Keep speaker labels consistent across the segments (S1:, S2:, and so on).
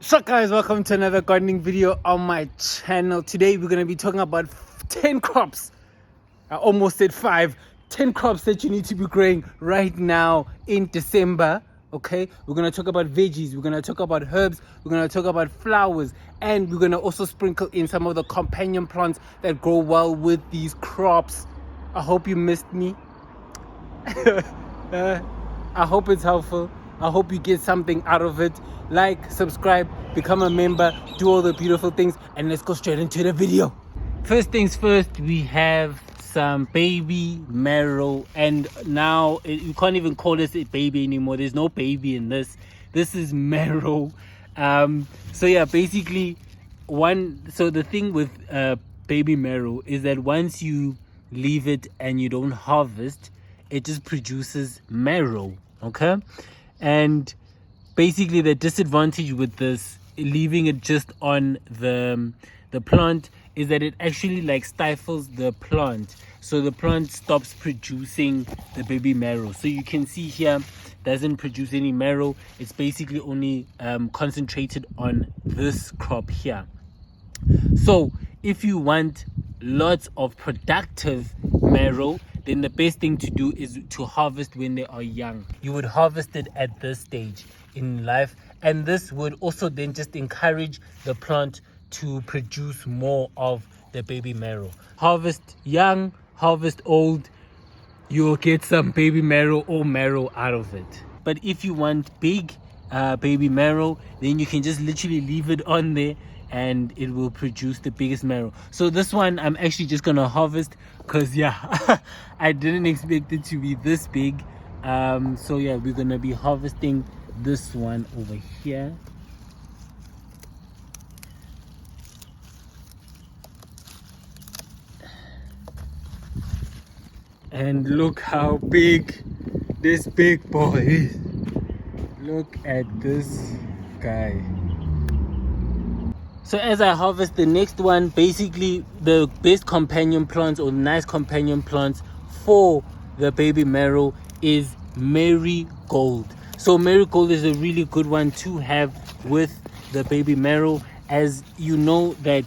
S1: So guys, welcome to another gardening video on my channel. Today we're going to be talking about 10 crops. I almost said 10 crops that you need to be growing right now in December. Okay, we're going to talk about veggies, we're going to talk about herbs, we're going to talk about flowers, and we're going to also sprinkle in some of the companion plants that grow well with these crops. I hope you missed me. I hope it's helpful. I hope you get something out of it. Like, subscribe, become a member, do all the beautiful things, and let's go straight into the video. First things first, we have some baby marrow, and now you can't even call this a baby anymore. There's no baby in this. This is marrow. So yeah, basically so the thing with baby marrow is that once you leave it and you don't harvest, it just produces marrow. Okay, and basically the disadvantage with this, leaving it just on the plant, is that it actually like stifles the plant, so the plant stops producing the baby marrow. So you can see here, doesn't produce any marrow. It's basically only concentrated on this crop here. So if you want lots of productive marrow, then the best thing to do is to harvest when they are young. You would harvest it at this stage in life, and this would also then just encourage the plant to produce more of the baby marrow. Harvest young, harvest old, you'll get some baby marrow or marrow out of it. But if you want big baby marrow, then you can just literally leave it on there and it will produce the biggest marrow. So this one I'm actually just gonna harvest because yeah, I didn't expect it to be this big. So yeah, we're gonna be harvesting this one over here. And look how big this big boy is. Look at this guy. So as I harvest the next one, basically the best companion plants or nice companion plants for the baby marrow is marigold. So marigold is a really good one to have with the baby marrow, as you know that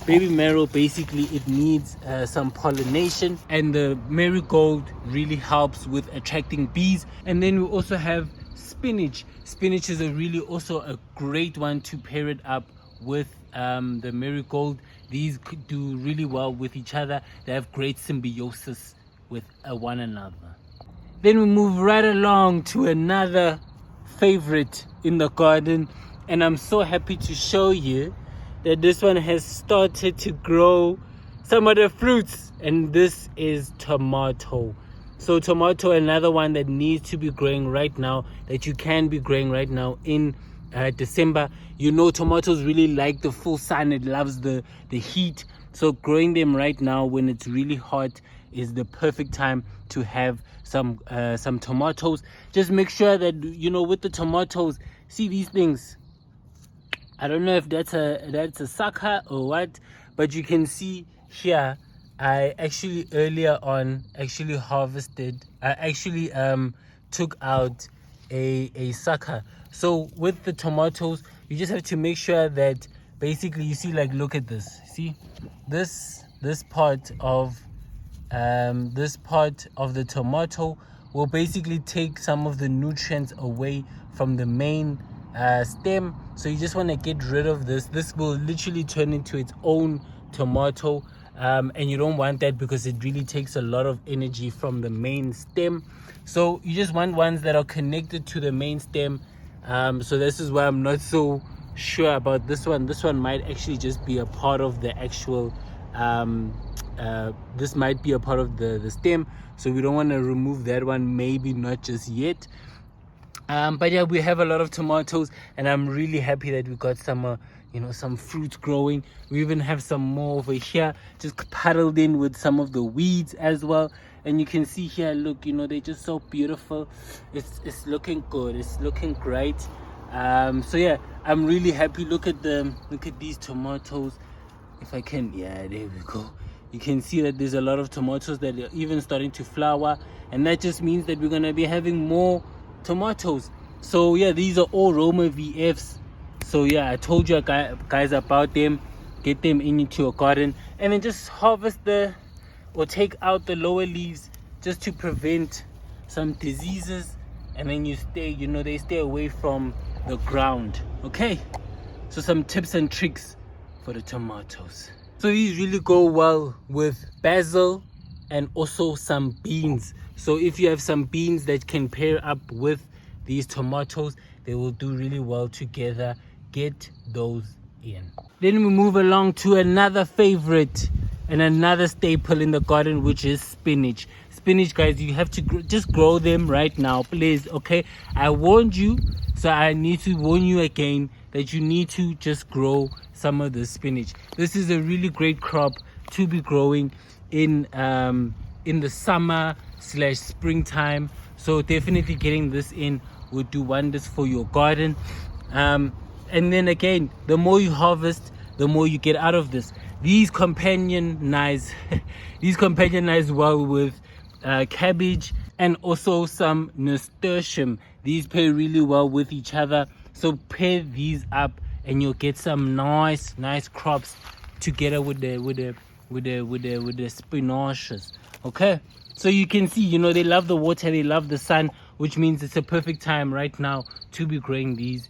S1: baby marrow basically it needs some pollination, and the marigold really helps with attracting bees. And then we also have spinach. Spinach is also a great one to pair it up with the marigold. These could do really well with each other. They have great symbiosis with one another. Then we move right along to another favorite in the garden, and I'm so happy to show you that this one has started to grow some of the fruits, and this is tomato. So tomato, another one that needs to be growing right now, that you can be growing right now in December. You know, tomatoes really like the full sun. It loves the heat. So growing them right now when it's really hot is the perfect time to have some tomatoes. Just make sure that, you know, with the tomatoes, see these things. I don't know if that's a sucker or what, but you can see here, I actually earlier on harvested. I actually took out a sucker. So with the tomatoes, you just have to make sure that basically, you see, like, look at this. See this part of the tomato will basically take some of the nutrients away from the main stem. So you just want to get rid of this. This will literally turn into its own tomato, and you don't want that because it really takes a lot of energy from the main stem. So you just want ones that are connected to the main stem. So this is why I'm not so sure about this one. This one might actually just be a part of the actual this might be a part of the stem, so we don't want to remove that one, maybe not just yet. But yeah, we have a lot of tomatoes, and I'm really happy that we got some some fruits growing. We even have some more over here, just paddled in with some of the weeds as well. And you can see here, look, they're just so beautiful. It's looking good, it's looking great. So yeah, I'm really happy. Look at these tomatoes. If I can, yeah, there we go. You can see that there's a lot of tomatoes that are even starting to flower, and that just means that we're gonna be having more tomatoes. So yeah, these are all Roma VFs. So yeah, I told you guys about them. Get them into your garden, and then just harvest or take out the lower leaves just to prevent some diseases, and then they stay away from the ground. Okay, so some tips and tricks for the tomatoes. So these really go well with basil and also some beans. So if you have some beans that can pair up with these tomatoes, they will do really well together. Get those in. Then we move along to another favorite and another staple in the garden, which is spinach. Spinach, guys, you have to just grow them right now, please. Okay, I warned you, so I need to warn you again that you need to just grow some of the spinach. This is a really great crop to be growing in the summer/springtime. So definitely getting this in would do wonders for your garden. And then again, the more you harvest, the more you get out of this. These companionize well with cabbage and also some nasturtium. These pair really well with each other. So pair these up, and you'll get some nice crops together with the spinaches. Okay, so you can see, they love the water, they love the sun, which means it's a perfect time right now to be growing these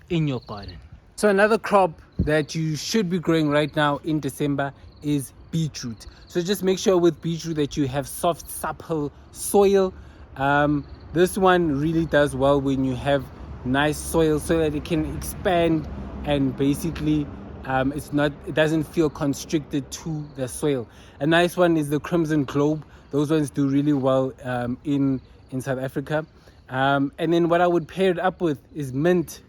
S1: in your garden. So another crop that you should be growing right now in December is beetroot. So just make sure with beetroot that you have soft, supple soil. This one really does well when you have nice soil, so that it can expand, and basically it doesn't feel constricted to the soil. A nice one is the crimson globe. Those ones do really well in South Africa. And then what I would pair it up with is mint,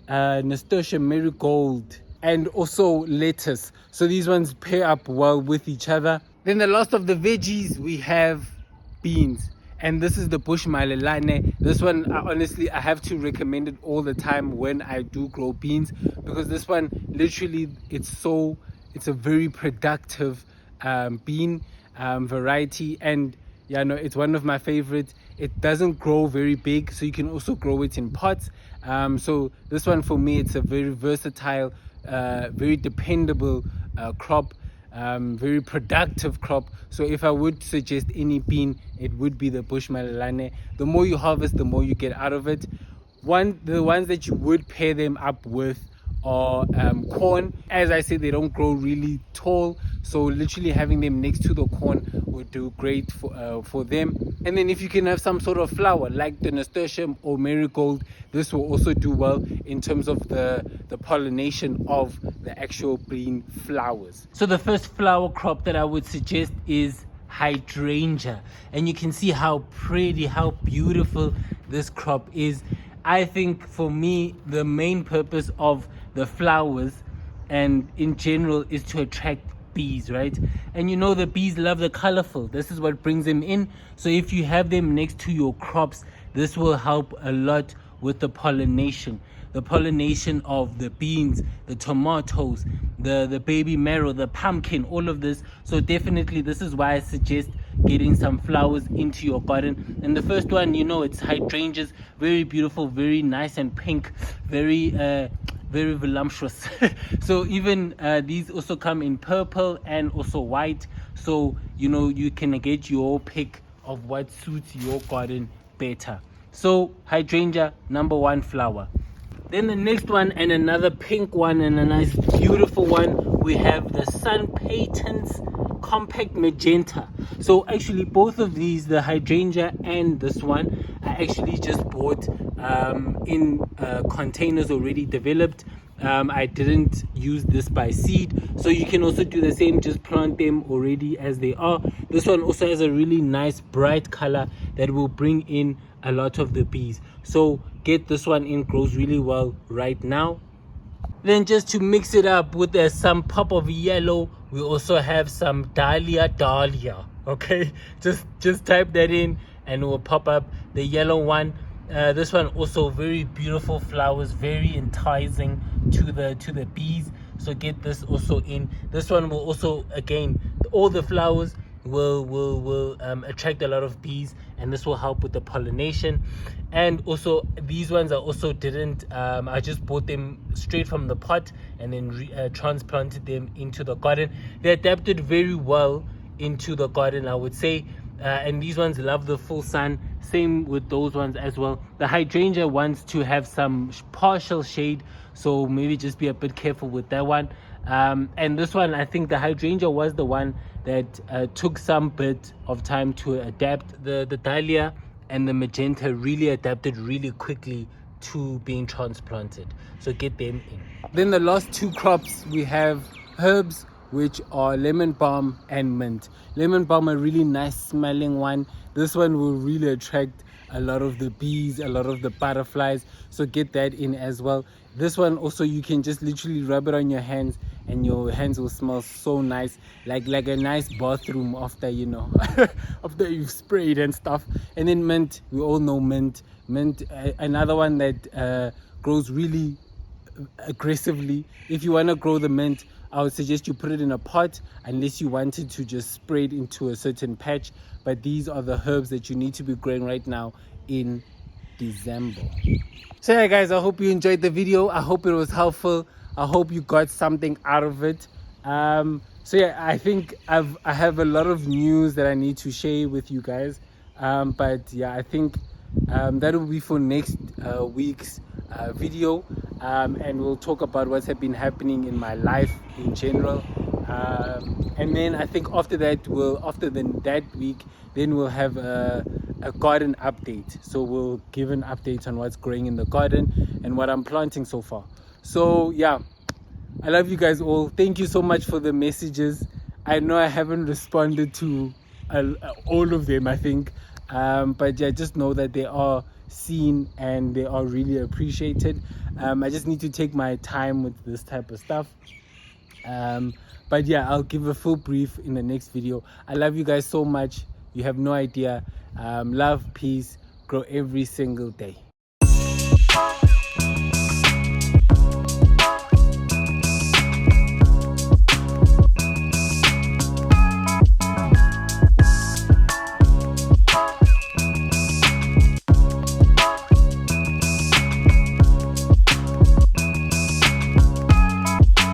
S1: nasturtium, marigold, and also lettuce. So these ones pair up well with each other. Then the last of the veggies, we have beans, and this is the bush malelane. This one, honestly, I have to recommend it all the time when I do grow beans, because this one literally it's a very productive bean variety, and it's one of my favorites. It doesn't grow very big, so you can also grow it in pots. So this one for me, it's a very versatile, very dependable crop, very productive crop. So if I would suggest any bean, it would be the bush malelane. The more you harvest, the more you get out of it. The ones that you would pair them up with are corn. As I said, they don't grow really tall, so literally having them next to the corn would do great for them. And then if you can have some sort of flower like the nasturtium or marigold, this will also do well in terms of the pollination of the actual bean flowers. So the first flower crop that I would suggest is hydrangea, and you can see how pretty, how beautiful this crop is. I think for me, the main purpose of the flowers and in general is to attract bees, right? And the bees love the colorful. This is what brings them in. So if you have them next to your crops, this will help a lot with the pollination of the beans, the tomatoes, the baby marrow, the pumpkin, all of this. So definitely this is why I suggest getting some flowers into your garden. And the first one, it's hydrangeas. Very beautiful, very nice and pink, very voluptuous. So even these also come in purple and also white, so you can get your pick of what suits your garden better. So hydrangea, number one flower. Then the next one, and another pink one and a nice beautiful one, we have the Sun Patens Compact Magenta. So actually both of these, the hydrangea and this one, I actually just bought in containers already developed. I didn't use this by seed, so you can also do the same, just plant them already as they are. This one also has a really nice bright color that will bring in a lot of the bees, so get this one in, grows really well right now. Then just to mix it up with some pop of yellow, we also have some dahlia. Okay, just type that in and it will pop up the yellow one. This one also very beautiful flowers, very enticing to the bees, so get this also in. This one will also, again, all the flowers will attract a lot of bees, and this will help with the pollination. And also these ones are also didn't I just bought them straight from the pot and then transplanted them into the garden. They adapted very well into the garden, I would say. And these ones love the full sun, same with those ones as well. The hydrangea wants to have some partial shade, so maybe just be a bit careful with that one. And this one, I think the hydrangea was the one that took some bit of time to adapt. The dahlia and the magenta really adapted really quickly to being transplanted, so get them in. Then the last two crops we have herbs, which are lemon balm and mint. Lemon balm, a really nice smelling one. This one will really attract a lot of the bees, a lot of the butterflies, so get that in as well. This one also, you can just literally rub it on your hands and your hands will smell so nice, like a nice bathroom after, you know, after you've sprayed and stuff. And then mint, we all know mint. Another one that grows really aggressively. If you want to grow the mint, I would suggest you put it in a pot, unless you wanted to just spray it into a certain patch. But these are the herbs that you need to be growing right now in December. So yeah guys, I hope you enjoyed the video. I hope it was helpful. I hope you got something out of it. So yeah, I think I have a lot of news that I need to share with you guys. But yeah, I think that will be for next week's video, and we'll talk about what's been happening in my life in general. And then I think after that, that week, then we'll have a garden update. So we'll give an update on what's growing in the garden and what I'm planting so far. So yeah, I love you guys all. Thank you so much for the messages. I know I haven't responded to all of them, I think, but yeah, just know that they are seen and they are really appreciated. I just need to take my time with this type of stuff. But yeah, I'll give a full brief in the next video. I love you guys so much. You have no idea. Love, peace, grow every single day.